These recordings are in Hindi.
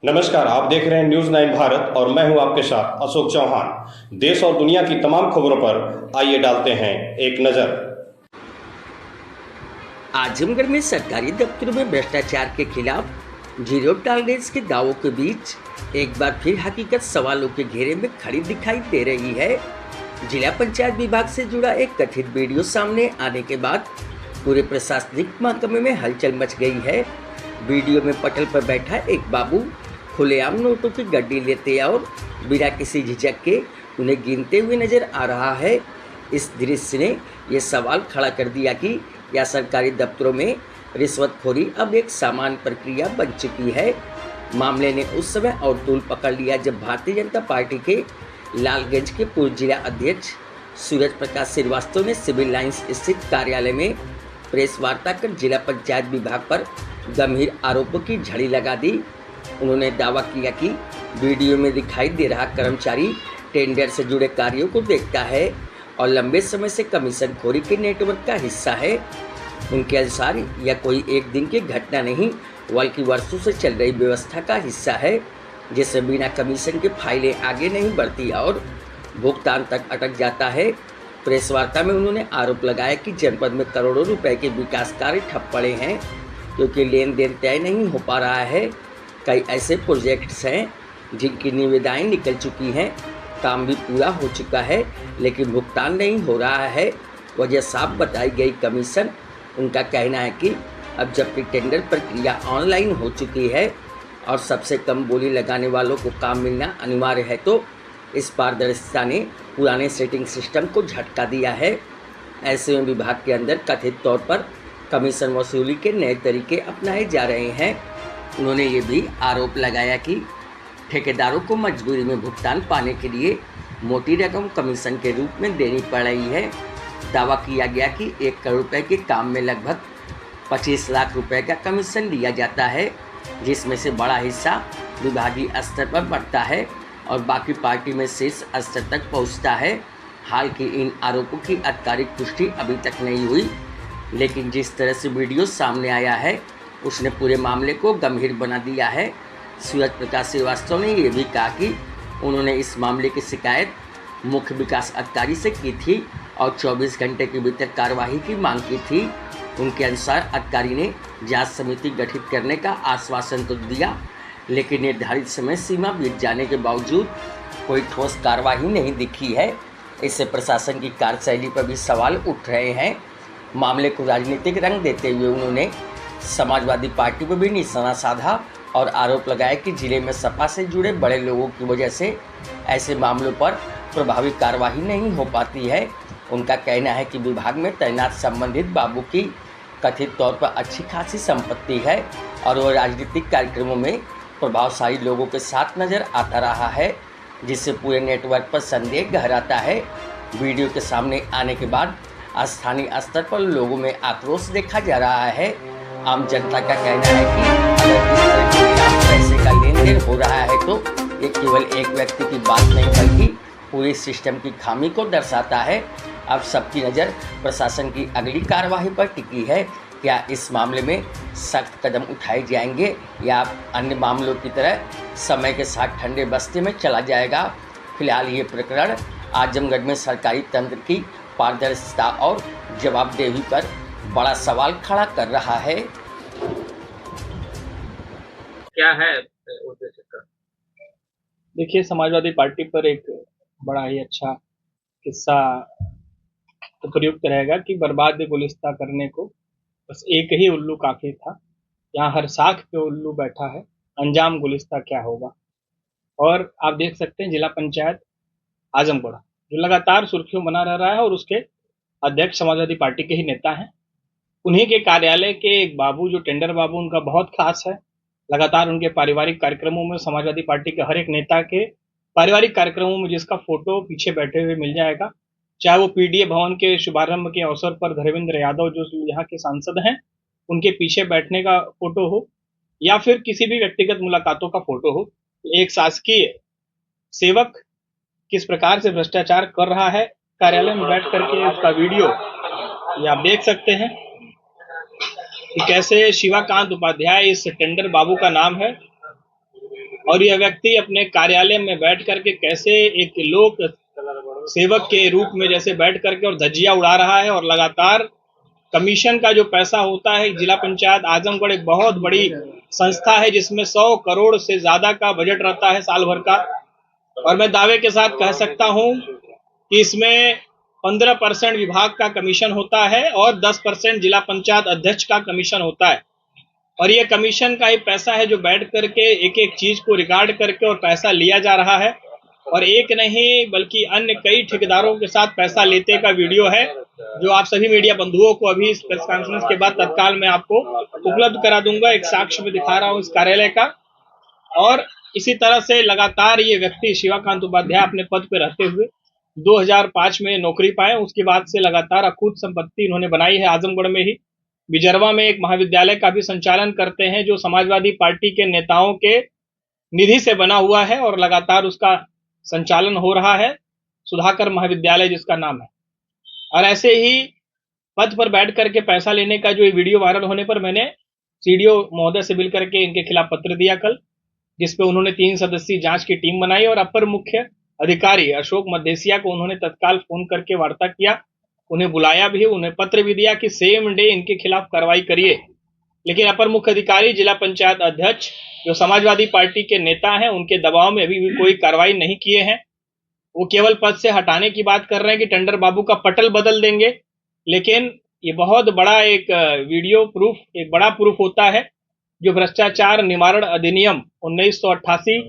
नमस्कार, आप देख रहे हैं न्यूज 9 भारत और मैं हूं आपके साथ अशोक चौहान। देश और दुनिया की तमाम खबरों पर आइए डालते हैं एक नजर। आजमगढ़ में सरकारी दफ्तरों में भ्रष्टाचार के खिलाफ जीरो टॉलरेंस के दावों के बीच एक बार फिर हकीकत सवालों के घेरे में खड़ी दिखाई दे रही है। जिला पंचायत विभाग से जुड़ा एक कथित वीडियो सामने आने के बाद पूरे प्रशासनिक महकमे में हलचल मच गई है। वीडियो में पटल पर बैठा एक बाबू खुलेआम नोटों की गड्डी लेते और बिना किसी झिझक के उन्हें गिनते हुए नजर आ रहा है। इस दृश्य ने यह सवाल खड़ा कर दिया कि या सरकारी दफ्तरों में रिश्वतखोरी अब एक सामान्य प्रक्रिया बन चुकी है। मामले ने उस समय और तूल पकड़ लिया जब भारतीय जनता पार्टी के लालगंज के पूर्व जिला अध्यक्ष सूरज प्रकाश श्रीवास्तव ने सिविल लाइंस स्थित कार्यालय में प्रेस वार्ता कर जिला पंचायत विभाग पर गंभीर आरोपों की झड़ी लगा दी। उन्होंने दावा किया कि वीडियो में दिखाई दे रहा कर्मचारी टेंडर से जुड़े कार्यों को देखता है और लंबे समय से कमीशन खोरी के नेटवर्क का हिस्सा है। उनके अनुसार यह कोई एक दिन की घटना नहीं बल्कि वर्षों से चल रही व्यवस्था का हिस्सा है, जिससे बिना कमीशन के फाइलें आगे नहीं बढ़ती और भुगतान तक अटक जाता है। प्रेस वार्ता में उन्होंने आरोप लगाया कि जनपद में करोड़ों रुपए के विकास कार्य ठप पड़े हैं क्योंकि लेन देन तय नहीं हो पा रहा है। कई ऐसे प्रोजेक्ट्स हैं जिनकी निविदाएं निकल चुकी हैं, काम भी पूरा हो चुका है लेकिन भुगतान नहीं हो रहा है। वजह साफ बताई गई कमीशन। उनका कहना है कि अब जबकि टेंडर प्रक्रिया ऑनलाइन हो चुकी है और सबसे कम बोली लगाने वालों को काम मिलना अनिवार्य है, तो इस पारदर्शिता ने पुराने सेटिंग सिस्टम को झटका दिया है। ऐसे में विभाग के अंदर कथित तौर पर कमीशन वसूली के नए तरीके अपनाए जा रहे हैं। उन्होंने ये भी आरोप लगाया कि ठेकेदारों को मजबूरी में भुगतान पाने के लिए मोटी रकम कमीशन के रूप में देनी पड़ रही है। दावा किया गया कि 1 करोड़ रुपए के काम में लगभग 25 लाख रुपए का कमीशन लिया जाता है, जिसमें से बड़ा हिस्सा विभागीय स्तर पर बढ़ता है और बाकी पार्टी में शीर्ष स्तर तक पहुंचता है। हाल के इन आरोपों की आधिकारिक पुष्टि अभी तक नहीं हुई, लेकिन जिस तरह से वीडियो सामने आया है उसने पूरे मामले को गंभीर बना दिया है। सूरज प्रकाश श्रीवास्तव ने यह भी कहा कि उन्होंने इस मामले की शिकायत मुख्य विकास अधिकारी से की थी और 24 घंटे के भीतर कार्यवाही की मांग की थी। उनके अनुसार अधिकारी ने जांच समिति गठित करने का आश्वासन तो दिया, लेकिन निर्धारित समय सीमा बीत जाने के बावजूद कोई ठोस कार्यवाही नहीं दिखी है। इससे प्रशासन की कार्यशैली पर भी सवाल उठ रहे हैं। मामले को राजनीतिक रंग देते हुए उन्होंने समाजवादी पार्टी पर भी निशाना साधा और आरोप लगाया कि जिले में सपा से जुड़े बड़े लोगों की वजह से ऐसे मामलों पर प्रभावी कार्यवाही नहीं हो पाती है। उनका कहना है कि विभाग में तैनात संबंधित बाबू की कथित तौर पर अच्छी खासी संपत्ति है और वह राजनीतिक कार्यक्रमों में प्रभावशाली लोगों के साथ नजर आता रहा है, जिससे पूरे नेटवर्क पर संदेह गहराता है। वीडियो के सामने आने के बाद स्थानीय स्तर पर लोगों में आक्रोश देखा जा रहा है। आम जनता का कहना है कि अगर इस तरह के पैसे का लेन देन हो रहा है तो ये केवल एक व्यक्ति की बात नहीं बल्कि पूरी सिस्टम की खामी को दर्शाता है। अब सबकी नज़र प्रशासन की अगली कार्यवाही पर टिकी है। क्या इस मामले में सख्त कदम उठाए जाएंगे या अन्य मामलों की तरह समय के साथ ठंडे बस्ते में चला जाएगा? फिलहाल ये प्रकरण आजमगढ़ में सरकारी तंत्र की पारदर्शिता और जवाबदेही पर बड़ा सवाल खड़ा कर रहा है। क्या है उद्देश्य का? देखिए, समाजवादी पार्टी पर एक बड़ा ही अच्छा किस्सा तो प्रयुक्त रहेगा कि बर्बाद गुलिस्ता करने को बस एक ही उल्लू काफी था। यहाँ हर साख पे उल्लू बैठा है, अंजाम गुलिस्ता क्या होगा। और आप देख सकते हैं जिला पंचायत आजमगढ़ जो लगातार सुर्खियों बना रह रहा है और उसके अध्यक्ष समाजवादी पार्टी के ही नेता हैं। उन्हीं के कार्यालय के एक बाबू जो टेंडर बाबू उनका बहुत खास है। लगातार उनके पारिवारिक कार्यक्रमों में समाजवादी पार्टी के हर एक नेता के पारिवारिक कार्यक्रमों में जिसका फोटो पीछे बैठे हुए मिल जाएगा, चाहे वो पीडीए भवन के शुभारंभ के अवसर पर धर्मेंद्र यादव जो यहाँ के सांसद हैं उनके पीछे बैठने का फोटो हो या फिर किसी भी व्यक्तिगत मुलाकातों का फोटो हो। एक शासकीय सेवक किस प्रकार से भ्रष्टाचार कर रहा है कार्यालय में बैठ करके उसका वीडियो ये आप देख सकते हैं कि कैसे शिवाकांत उपाध्याय इस टेंडर बाबू का नाम है। और यह व्यक्ति अपने कार्यालय में बैठ करके कैसे एक लोक सेवक के रूप में जैसे बैठ करके और धज्जियां उड़ा रहा है, और लगातार कमीशन का जो पैसा होता है, जिला पंचायत आजमगढ़ एक बहुत बड़ी संस्था है जिसमें 100 करोड़ से ज्यादा का बजट रहता है साल भर का, और मैं दावे के साथ कह सकता हूं कि इसमें 15% विभाग का कमीशन होता है और 10% जिला पंचायत अध्यक्ष का कमीशन होता है। और ये कमीशन का ही पैसा है जो बैठ करके एक एक चीज को रिकॉर्ड करके और पैसा लिया जा रहा है, और एक नहीं बल्कि अन्य कई ठेकेदारों के साथ पैसा लेते का वीडियो है जो आप सभी मीडिया बंधुओं को अभी इस प्रेस कॉन्फ्रेंस के बाद तत्काल मैं आपको उपलब्ध करा दूंगा। एक साक्ष्य में दिखा रहा हूं इस कार्यालय का। और इसी तरह से लगातार ये व्यक्ति शिवाकांत उपाध्याय अपने पद पर रहते हुए 2005 में नौकरी पाए, उसके बाद से लगातार अकूत संपत्ति इन्होंने बनाई है। आजमगढ़ में ही बिजरवा में एक महाविद्यालय का भी संचालन करते हैं जो समाजवादी पार्टी के नेताओं के निधि से बना हुआ है और लगातार उसका संचालन हो रहा है, सुधाकर महाविद्यालय जिसका नाम है। और ऐसे ही पद पर बैठ करके पैसा लेने का जो ये वीडियो वायरल होने पर मैंने सीडीओ महोदय से मिल करके इनके खिलाफ पत्र दिया कल, जिसपे उन्होंने 3 सदस्यीय जांच की टीम बनाई और अपर मुख्य अधिकारी अशोक मदेसिया को उन्होंने तत्काल फोन करके वार्ता किया, उन्हें बुलाया भी, उन्हें पत्र भी दिया कि सेम डे इनके खिलाफ कार्रवाई करिए। लेकिन अपर मुख्य अधिकारी जिला पंचायत अध्यक्ष जो समाजवादी पार्टी के नेता हैं उनके दबाव में अभी भी कोई कार्रवाई नहीं किए हैं। वो केवल पद से हटाने की बात कर रहे हैं कि टेंडर बाबू का पटल बदल देंगे, लेकिन ये बहुत बड़ा एक वीडियो प्रूफ, एक बड़ा प्रूफ होता है जो भ्रष्टाचार निवारण अधिनियम 1988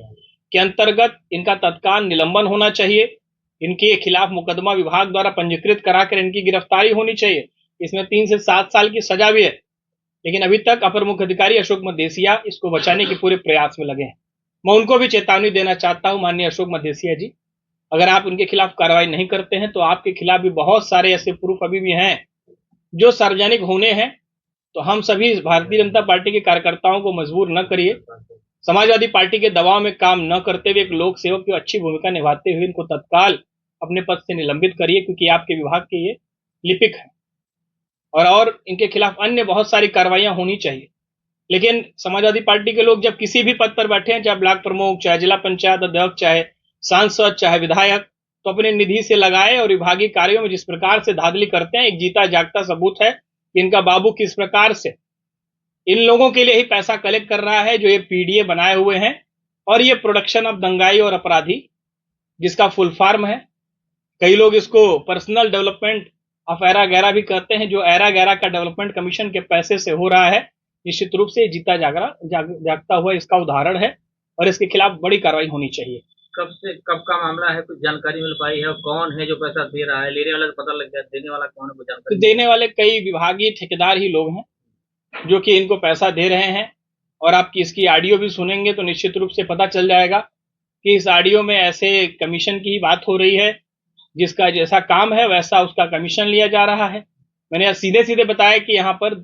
के अंतर्गत इनका तत्काल निलंबन होना चाहिए, इनके खिलाफ मुकदमा विभाग द्वारा पंजीकृत कराकर इनकी गिरफ्तारी होनी चाहिए। इसमें 3 से 7 साल की सजा भी है, लेकिन अभी तक अपर मुख्य अधिकारी अशोक मदेसिया इसको बचाने के पूरे प्रयास में लगे हैं। मैं उनको भी चेतावनी देना चाहता हूं, माननीय अशोक मदेसिया जी, अगर आप उनके खिलाफ कार्रवाई नहीं करते हैं तो आपके खिलाफ भी बहुत सारे ऐसे प्रूफ अभी भी हैं जो सार्वजनिक होने हैं। तो हम सभी भारतीय जनता पार्टी के कार्यकर्ताओं को मजबूर न करिए, समाजवादी पार्टी के दबाव में काम न करते हुए एक लोक सेवक की अच्छी भूमिका निभाते हुए इनको तत्काल अपने पद से निलंबित करिए, क्योंकि आपके विभाग के ये लिपिक हैं और इनके खिलाफ अन्य बहुत सारी कार्रवाइयां होनी चाहिए। लेकिन समाजवादी पार्टी के लोग जब किसी भी पद पर बैठे हैं, चाहे ब्लॉक प्रमुख, चाहे जिला पंचायत अध्यक्ष, चाहे सांसद, चाहे विधायक, तो अपने निधि से लगाए और विभागीय कार्यों में जिस प्रकार से धांधली करते हैं, एक जीता जागता सबूत है कि इनका बाबू किस प्रकार से इन लोगों के लिए ही पैसा कलेक्ट कर रहा है जो ये पीडीए बनाए हुए हैं। और ये प्रोडक्शन ऑफ दंगाई और अपराधी जिसका फुल फॉर्म है, कई लोग इसको पर्सनल डेवलपमेंट ऑफ एरा गैरा भी कहते हैं, जो एरा गैरा का डेवलपमेंट कमीशन के पैसे से हो रहा है। निश्चित रूप से जीता जागता हुआ इसका उदाहरण है और इसके खिलाफ बड़ी कार्रवाई होनी चाहिए। कब का मामला है, कुछ जानकारी मिल पाई है? और कौन है जो पैसा दे रहा है? लेने वाला तो पता लग गया, देने वाला कौन है कुछ जानकारी? तो देने वाले कई विभागीय ठेकेदार ही लोग हैं जो कि इनको पैसा दे रहे हैं, और आप इसकी ऑडियो भी सुनेंगे तो निश्चित रूप से पता चल जाएगा कि इस ऑडियो में ऐसे कमीशन की बात हो रही है, जिसका जैसा काम है वैसा उसका कमीशन लिया जा रहा है। मैंने सीधे सीधे बताया कि यहाँ पर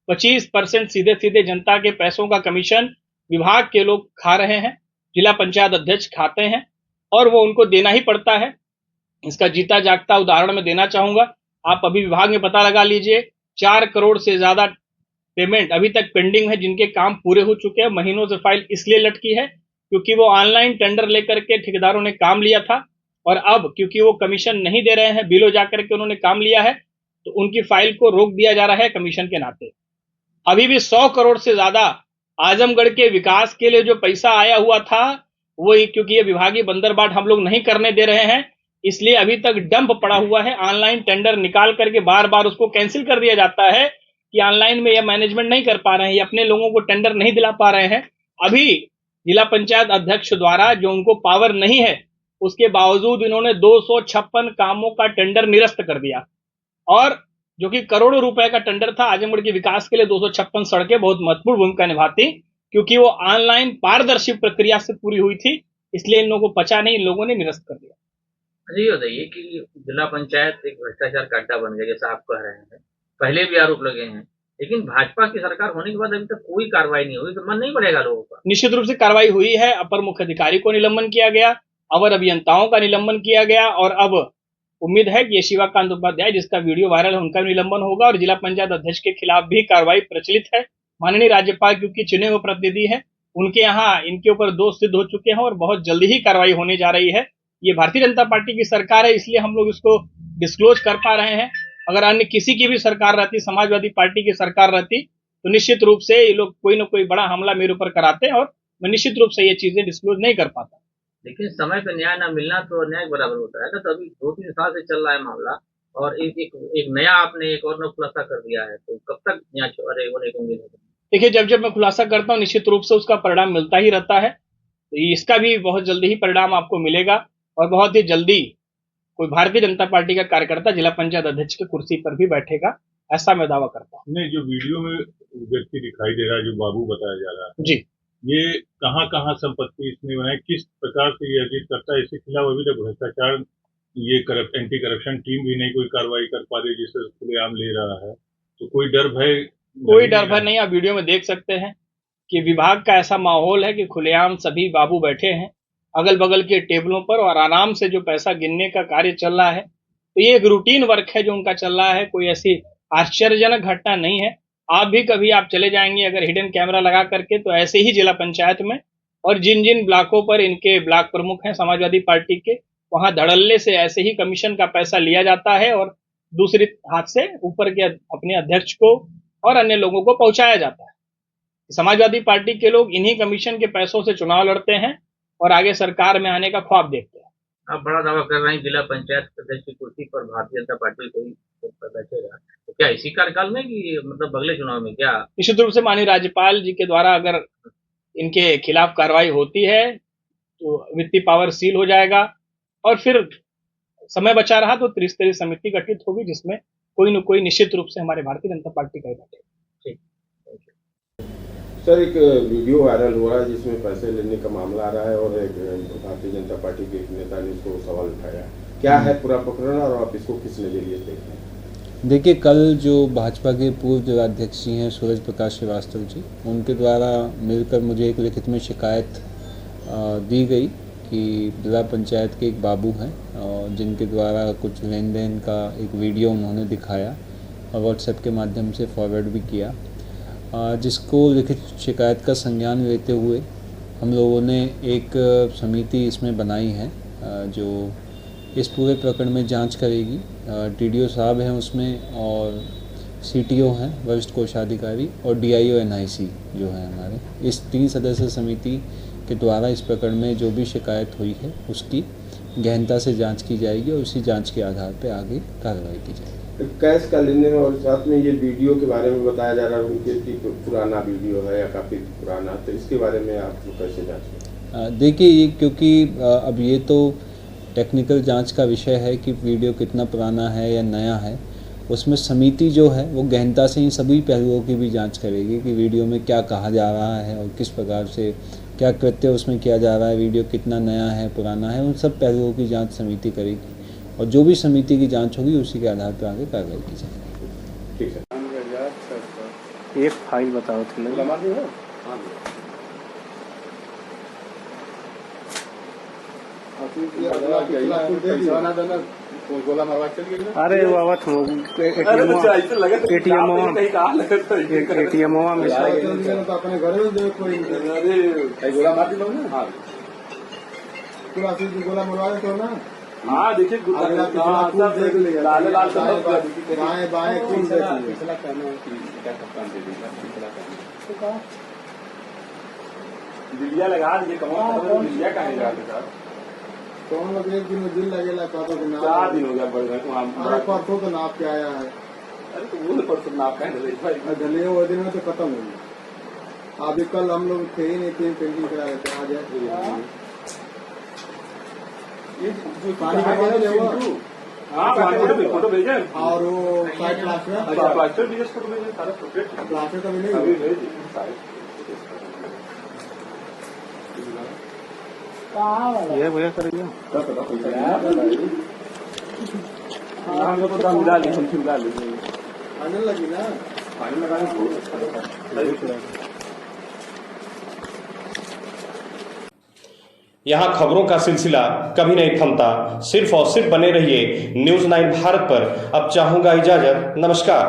25% सीधे सीधे जनता के पैसों का कमीशन विभाग के लोग खा रहे हैं, जिला पंचायत अध्यक्ष खाते हैं, और वो उनको देना ही पड़ता है। इसका जीता जागता उदाहरण मैं देना चाहूंगा। आप अभी विभाग में पता लगा लीजिए, 4 करोड़ से ज्यादा पेमेंट अभी तक पेंडिंग है, जिनके काम पूरे हो चुके हैं। महीनों से फाइल इसलिए लटकी है क्योंकि वो ऑनलाइन टेंडर लेकर के ठेकेदारों ने काम लिया था, और अब क्योंकि वो कमीशन नहीं दे रहे हैं, बिलो जाकर के उन्होंने काम लिया है, तो उनकी फाइल को रोक दिया जा रहा है कमीशन के नाते। अभी भी 100 करोड़ से ज्यादा आजमगढ़ के विकास के लिए जो पैसा आया हुआ था, वो क्योंकि ये विभागीय बंदरबाट हम लोग नहीं करने दे रहे हैं, इसलिए अभी तक डंप पड़ा हुआ है। ऑनलाइन टेंडर निकाल करके बार बार उसको कैंसिल कर दिया जाता है कि ऑनलाइन में यह मैनेजमेंट नहीं कर पा रहे हैं, ये अपने लोगों को टेंडर नहीं दिला पा रहे हैं। अभी जिला पंचायत अध्यक्ष द्वारा जो उनको पावर नहीं है, उसके बावजूद इन्होंने 256 कामों का टेंडर निरस्त कर दिया, और जो कि करोड़ों रुपए का टेंडर था आजमगढ़ के विकास के लिए। 256 सड़कें बहुत महत्वपूर्ण भूमिका निभाती, क्योंकि वो ऑनलाइन पारदर्शी प्रक्रिया से पूरी हुई थी, इसलिए इन लोगों को पचा नहीं, इन लोगों ने निरस्त कर दिया। अच्छा, ये बताइए कि जिला पंचायत एक भ्रष्टाचार का अड्डा बन गया, जैसा आप कह रहे हैं, पहले भी आरोप लगे हैं, लेकिन भाजपा की सरकार होने के बाद अभी तक कोई कार्रवाई नहीं हुई, तो मन नहीं बढ़ेगा लोगों का? निश्चित रूप से कार्रवाई हुई है। अपर मुख्य अधिकारी को निलंबन किया गया, अवर अभियंताओं का निलंबन किया गया, और अब उम्मीद है कि ये शिवाकांत उपाध्याय जिसका वीडियो वायरल है उनका निलंबन होगा, और जिला पंचायत अध्यक्ष के खिलाफ भी कार्रवाई प्रचलित है। माननीय राज्यपाल क्योंकि चुने हुए प्रतिनिधि है, उनके यहाँ इनके ऊपर दोष सिद्ध हो चुके हैं और बहुत जल्दी ही कार्रवाई होने जा रही है। ये भारतीय जनता पार्टी की सरकार है, इसलिए हम लोग इसको डिस्क्लोज कर पा रहे हैं। अगर अन्य किसी की भी सरकार रहती, समाजवादी पार्टी की सरकार रहती, तो निश्चित रूप से ये लोग कोई ना कोई बड़ा हमला मेरे ऊपर कराते हैं और मैं निश्चित रूप से ये चीजें डिस्क्लोज नहीं कर पाता। लेकिन समय पे न्याय न मिलना तो अन्याय के बराबर होता है ना। तो अभी 2-3 साल से चल रहा है मामला और एक नया आपने एक और न खुलासा कर दिया है, तो कब तक न्याय होने को उम्मीद है? देखिए, जब मैं खुलासा करता हूँ निश्चित रूप से उसका परिणाम मिलता ही रहता है, तो इसका भी बहुत जल्दी ही परिणाम आपको मिलेगा और बहुत ही जल्दी कोई भारतीय जनता पार्टी का कार्यकर्ता जिला पंचायत अध्यक्ष की कुर्सी पर भी बैठेगा, ऐसा मैं दावा करता हूँ। नहीं, जो वीडियो में व्यक्ति दिखाई दे रहा है, जो बाबू बताया जा रहा है जी, ये कहाँ संपत्ति इसने बनाई, किस प्रकार से ये अर्जित करता है, इसके खिलाफ अभी तक भ्रष्टाचार ये एंटी करप्शन टीम भी नहीं कोई कार्रवाई कर पा रही, जिससे खुलेआम ले रहा है। तो कोई डर भय नहीं। आप वीडियो में देख सकते हैं कि विभाग का ऐसा माहौल है कि खुलेआम सभी बाबू बैठे हैं अगल बगल के टेबलों पर और आराम से जो पैसा गिनने का कार्य चल रहा है। तो ये एक रूटीन वर्क है जो उनका चल रहा है, कोई ऐसी आश्चर्यजनक घटना नहीं है। आप भी कभी आप चले जाएंगे अगर हिडन कैमरा लगा करके, तो ऐसे ही जिला पंचायत में और जिन जिन ब्लॉकों पर इनके ब्लॉक प्रमुख हैं समाजवादी पार्टी के, वहां धड़ल्ले से ऐसे ही कमीशन का पैसा लिया जाता है और दूसरी हाथ से ऊपर के अपने अध्यक्ष को और अन्य लोगों को पहुंचाया जाता है। समाजवादी पार्टी के लोग इन्हीं कमीशन के पैसों से चुनाव लड़ते हैं और आगे सरकार में आने का ख्वाब देखते हैं। आप बड़ा दावा कर रहे हैं जिला पंचायत अध्यक्ष की कुर्सी पर भारतीय जनता पार्टी कोई बैठेगा, तो क्या इसी कार्यकाल में कि मतलब अगले चुनाव में? क्या निश्चित रूप से माननीय राज्यपाल जी के द्वारा अगर इनके खिलाफ कार्रवाई होती है तो वित्तीय पावर सील हो जाएगा और फिर समय बचा रहा तो त्रिस्तरीय समिति गठित होगी जिसमें कोई न कोई निश्चित रूप से हमारे भारतीय जनता पार्टी का ही बैठेगा। सर, एक वीडियो वायरल हो रहा है जिसमें पैसे लेने का मामला आ रहा है और एक भारतीय जनता पार्टी के एक नेता ने इसको सवाल उठाया, क्या है पूरा प्रकरण और आप इसको किस नजरिए से देखते हैं? देखिए, कल जो भाजपा के पूर्व जिलाध्यक्ष जी हैं सूरज प्रकाश श्रीवास्तव जी, उनके द्वारा मिलकर मुझे एक लिखित में शिकायत दी गई कि जिला पंचायत के एक बाबू हैं और जिनके द्वारा कुछ लेन देन का एक वीडियो उन्होंने दिखाया और व्हाट्सएप के माध्यम से फॉरवर्ड भी किया, जिसको लिखित शिकायत का संज्ञान लेते हुए हम लोगों ने एक समिति इसमें बनाई है जो इस पूरे प्रकरण में जांच करेगी। टीडीओ साहब हैं उसमें और सीटीओ हैं वरिष्ठ कोषाधिकारी और डीआईओ एनआईसी जो है हमारे, इस 3 सदस्य समिति के द्वारा इस प्रकरण में जो भी शिकायत हुई है उसकी गहनता से जांच की जाएगी और उसी जांच के आधार पर आगे कार्रवाई की जाएगी। कैश का लेन देन और साथ में ये वीडियो के बारे में बताया जा रहा है कि पुराना वीडियो है या काफ़ी पुराना, तो इसके बारे में आप कैसे जांच? देखिए, ये क्योंकि अब ये तो टेक्निकल जांच का विषय है कि वीडियो कितना पुराना है या नया है, उसमें समिति जो है वो गहनता से इन सभी पहलुओं की भी जांच करेगी कि वीडियो में क्या कहा जा रहा है और किस प्रकार से क्या कृत्य उसमें किया जा रहा है, वीडियो कितना नया है पुराना है, उन सब पहलुओं की जांच समिति करेगी और जो भी समिति की जांच होगी उसी के आधार पर आगे कार्रवाई की जाएगी। ठीक है, एक फाइल बताओ थे अरे वो एटीएम अपने घर में गोला मरवा दे ना। हाँ, देखिए दिलिया लगा दीजिए, दिलिया कहाँ जाते कौन लोग एक दिन में दिल लगेगा, 4 दिन हो गया बढ़ गए। परसों तो नाप के आया है। अरे तो वो परसों नाप का धनिया वो दिन में तो खत्म हो गया। अभी कल हम लोग थे ही नहीं, 3 पेंटिंग करा लेते आ जाए। पानी का फोटो भेजे और वो प्लास्टर भी फोटो भेजे, सारा प्लास्टर का भी नहीं ये भैया करेंगे हम लोग तो मिला ली आने लगी ना, पानी लगाने। यहाँ खबरों का सिलसिला कभी नहीं थमता, सिर्फ और सिर्फ बने रहिए न्यूज़ 9 भारत पर। अब चाहूंगा इजाजत, नमस्कार।